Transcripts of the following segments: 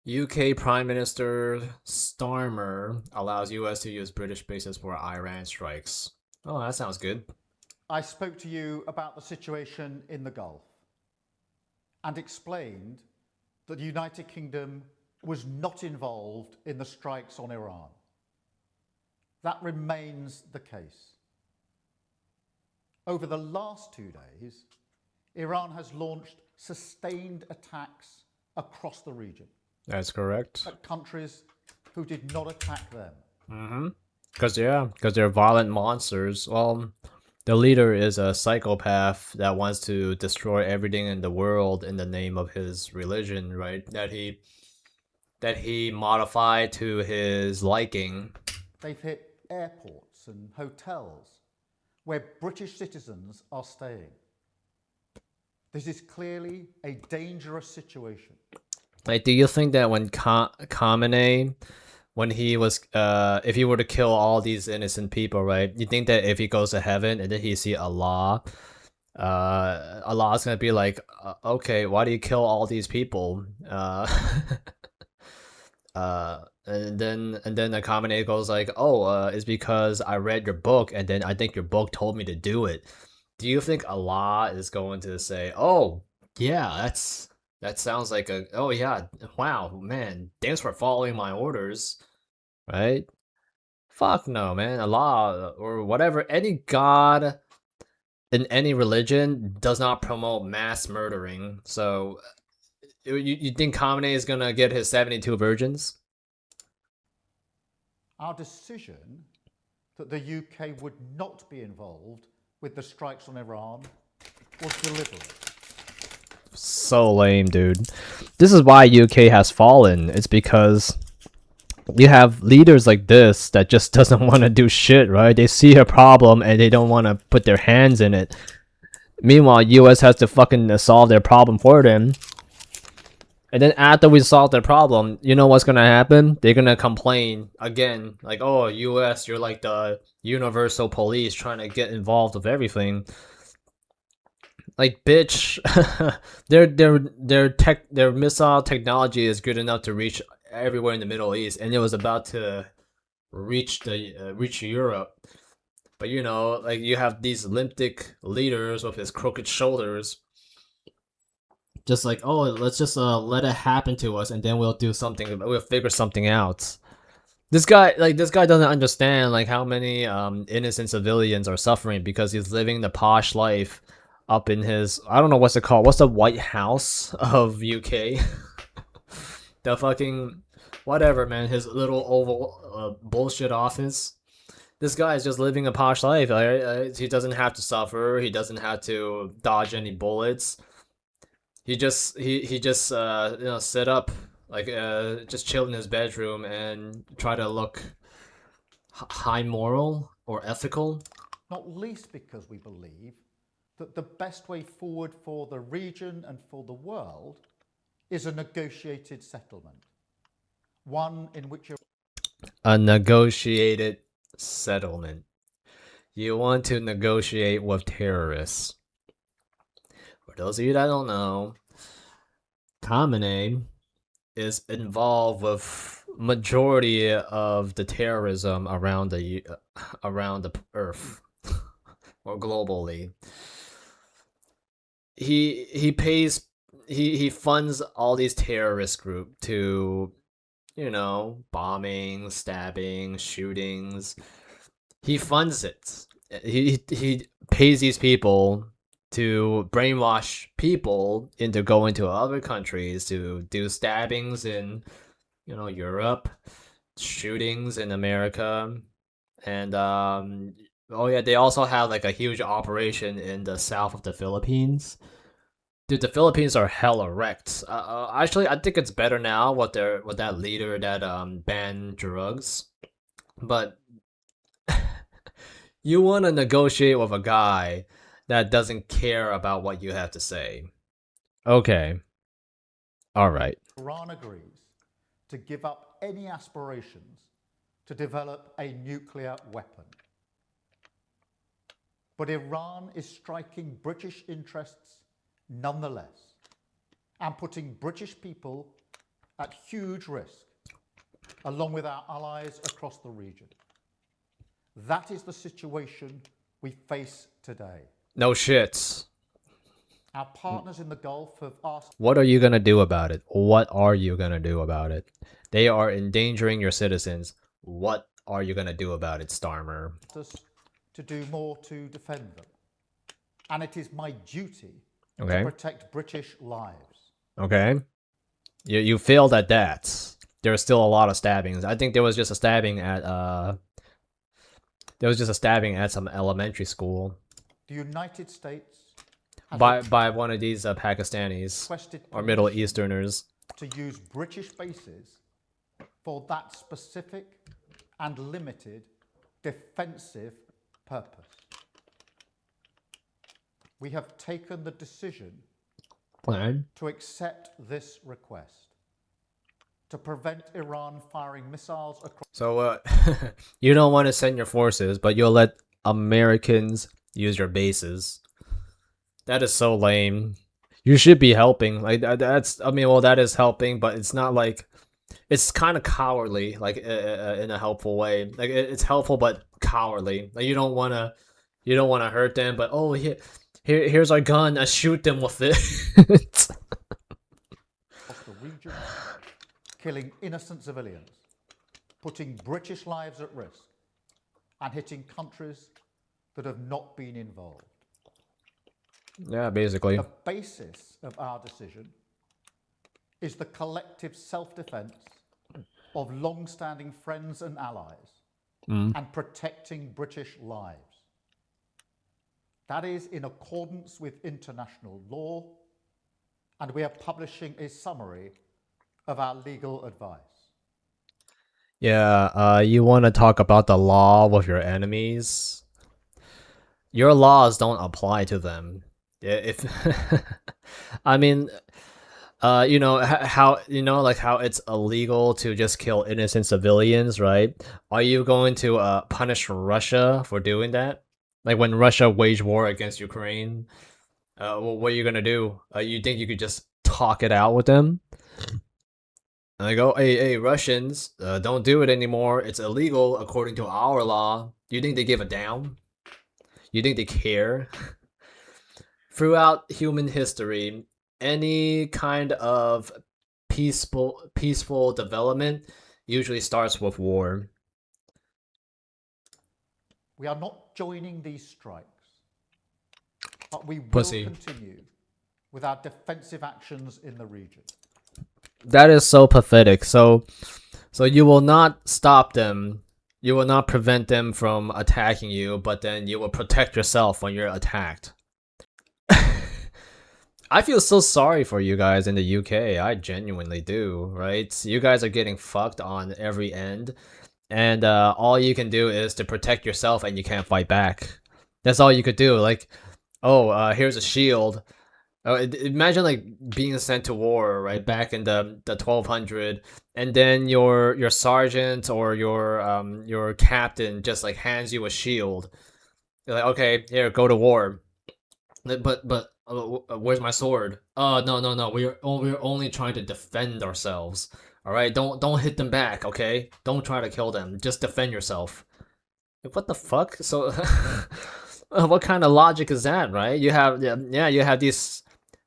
UK Prime Minister Starmer allows US to use British bases for Iran strikes. Oh, that sounds good. I spoke to you about the situation in the Gulf and explained that the United Kingdom was not involved in the strikes on Iran. That remains the case. Over the last 2 days, Iran has launched sustained attacks across the region That's correct. at countries who did not attack them. Mm-hmm. Because they're violent monsters. Well, the leader is a psychopath that wants to destroy everything in the world in the name of his religion, right? That he modified to his liking. They've hit airports and hotels where British citizens are staying. This is clearly a dangerous situation. Like, do you think that when Khamenei, when he was, if he were to kill all these innocent people, right? You think that if he goes to heaven and then he see Allah, Allah's gonna be like, okay, why do you kill all these people? And then the Khamenei goes like, oh, it's because I read your book, and then I think your book told me to do it. Do you think Allah is going to say, oh, yeah, that sounds like a, oh yeah, wow, man, thanks for following my orders, right? Fuck no, man. Allah or whatever, any god in any religion does not promote mass murdering. So you think Khamenei is gonna get his 72 virgins? Our decision that the UK would not be involved with the strikes on Iran was deliberate. So lame, dude. This is why UK has fallen. It's because you have leaders like this that just doesn't want to do shit, right? They see a problem and they don't want to put their hands in it. Meanwhile, US has to fucking solve their problem for them. And then after we solve their problem, you know what's gonna happen? They're gonna complain again, like, "Oh, U.S., you're like the universal police trying to get involved with everything." Like, bitch, their missile technology is good enough to reach everywhere in the Middle East, and it was about to reach Europe. But you know, like you have these limptic leaders with his crooked shoulders, just like, oh, let's just let it happen to us, and then we'll do something. We'll figure something out. This guy doesn't understand like how many innocent civilians are suffering because he's living the posh life up in his, I don't know what's it called. What's the White House of UK? The fucking whatever, man. His little oval bullshit office. This guy is just living a posh life. He doesn't have to suffer. He doesn't have to dodge any bullets. He just sit up like just chill in his bedroom and try to look high moral or ethical. Not least because we believe that the best way forward for the region and for the world is a negotiated settlement, one in which A negotiated settlement. You want to negotiate with terrorists. For those of you that don't know, Khamenei is involved with majority of the terrorism around the earth or globally. He pays he funds all these terrorist group to, bombing, stabbing, shootings. He funds it. He pays these people to brainwash people into going to other countries to do stabbings in, Europe, shootings in America, and oh yeah, they also have like a huge operation in the south of the Philippines. Dude, the Philippines are hella wrecked. Actually, I think it's better now with that leader that banned drugs. But you want to negotiate with a guy that doesn't care about what you have to say. Okay. All right. Iran agrees to give up any aspirations to develop a nuclear weapon. But Iran is striking British interests nonetheless and putting British people at huge risk, along with our allies across the region. That is the situation we face today. No shits. Our partners in the Gulf have asked What are you gonna do about it? What are you gonna do about it? They are endangering your citizens. What are you gonna do about it, Starmer? us to do more to defend them. And it is my duty Okay. to protect British lives. Okay. You failed at that. There's still a lot of stabbings. I think there was just a stabbing at some elementary school The United States has by one of these Pakistanis requested or Middle permission Easterners. to use British bases for that specific and limited defensive purpose. We have taken the decision Plan. to accept this request to prevent Iran firing missiles across. So you don't want to send your forces, but you'll let Americans use your bases. That is so lame. You should be helping. Like that's. I mean, well, that is helping, but it's not like. It's kind of cowardly, like in a helpful way. Like it's helpful, but cowardly. Like you don't wanna hurt them, but oh here's our gun. I shoot them with it. Across the region, killing innocent civilians, putting British lives at risk, and hitting countries that have not been involved. Yeah, basically. The basis of our decision is the collective self-defense of long-standing friends and allies and protecting British lives. That is in accordance with international law, and we are publishing a summary of our legal advice. Yeah, you want to talk about the law with your enemies? Your laws don't apply to them. If I mean, you know how like how it's illegal to just kill innocent civilians, right? Are you going to punish Russia for doing that? Like when Russia waged war against Ukraine, what are you gonna do? You think you could just talk it out with them? And they go, hey, Russians, don't do it anymore. It's illegal according to our law. Do you think they give a damn? You think they care? Throughout human history, any kind of peaceful development usually starts with war. We are not joining these strikes, but we will Pussy. continue with our defensive actions in the region. That is so pathetic. So you will not stop them. You will not prevent them from attacking you, but then you will protect yourself when you're attacked. I feel so sorry for you guys in the UK. I genuinely do, right? You guys are getting fucked on every end, and all you can do is to protect yourself, and you can't fight back. That's all you could do. Like, oh, here's a shield. Imagine like being sent to war, right, back in the 1200, and then your sergeant or your captain just like hands you a shield. You're like, okay, here, go to war. But where's my sword? No. We're only trying to defend ourselves. All right, don't hit them back. Okay, don't try to kill them. Just defend yourself. Like, what the fuck? So, what kind of logic is that, right? You have you have these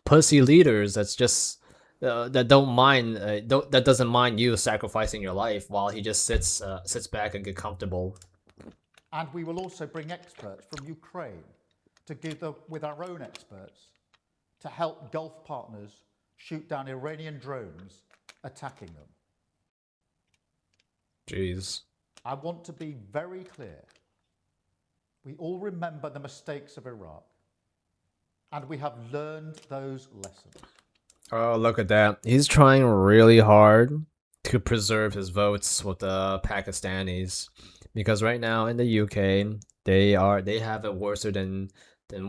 pussy leaders that's just that don't mind that doesn't mind you sacrificing your life while he just sits back and get comfortable. And we will also bring experts from Ukraine together with our own experts to help Gulf partners shoot down Iranian drones attacking them. Jeez. I want to be very clear. We all remember the mistakes of Iraq, and we have learned those lessons. Oh, look at that. He's trying really hard to preserve his votes with the Pakistanis, because right now in the UK, they have it worse than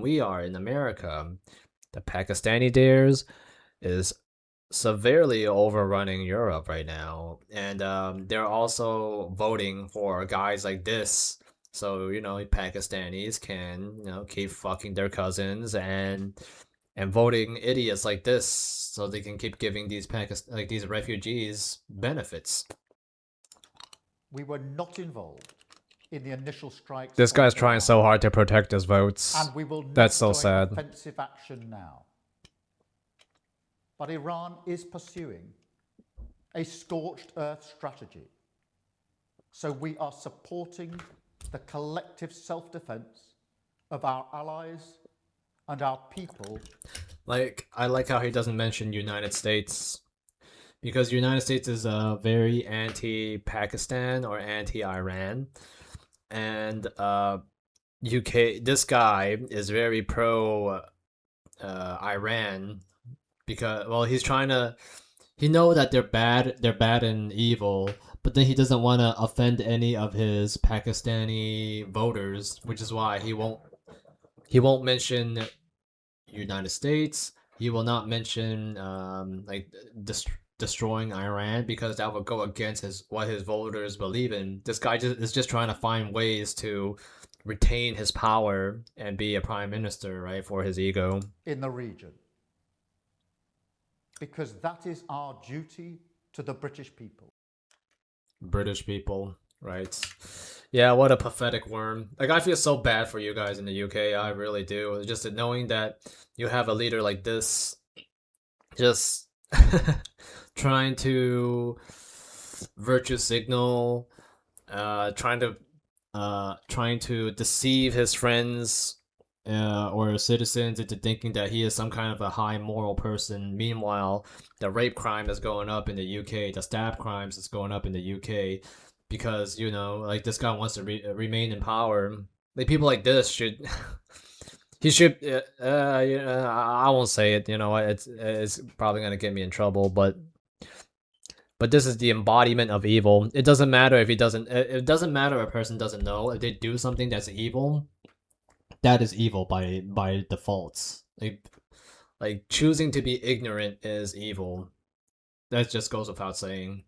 we are in America. The Pakistani dares is severely overrunning Europe right now, and they're also voting for guys like this. So, Pakistanis can, keep fucking their cousins and and voting idiots like this so they can keep giving these these refugees benefits. We were not involved in the initial strikes. This on guy's trying Iran, so hard to protect his votes. and we will not That's so join sad. offensive action now. But Iran is pursuing a scorched earth strategy. So we are supporting the collective self-defense of our allies and our people. Like, I like how he doesn't mention United States, because United States is very anti-Pakistan or anti-Iran, and UK. This guy is very pro Iran because, well, he's trying to. He know that they're bad and evil, but then he doesn't want to offend any of his Pakistani voters, which is why he won't mention United States. He will not mention like destroying Iran, because that would go against what his voters believe in. This guy is just trying to find ways to retain his power and be a prime minister, right, for his ego. In the region. Because that is our duty to the British people. British people, right? Yeah, what a pathetic worm. Like, I feel so bad for you guys in the UK. I really do. Just knowing that you have a leader like this, just trying to virtue signal, trying to deceive his friends or citizens into thinking that he is some kind of a high moral person. Meanwhile, the rape crime is going up in the UK, the stab crimes is going up in the UK, because, you know, like, this guy wants to remain in power. Like, people like this should he should I won't say it, you know, it's probably gonna get me in trouble, but this is the embodiment of evil. It doesn't matter if it doesn't matter if a person doesn't know. If they do something that's evil, that is evil by default. Like choosing to be ignorant is evil. That just goes without saying.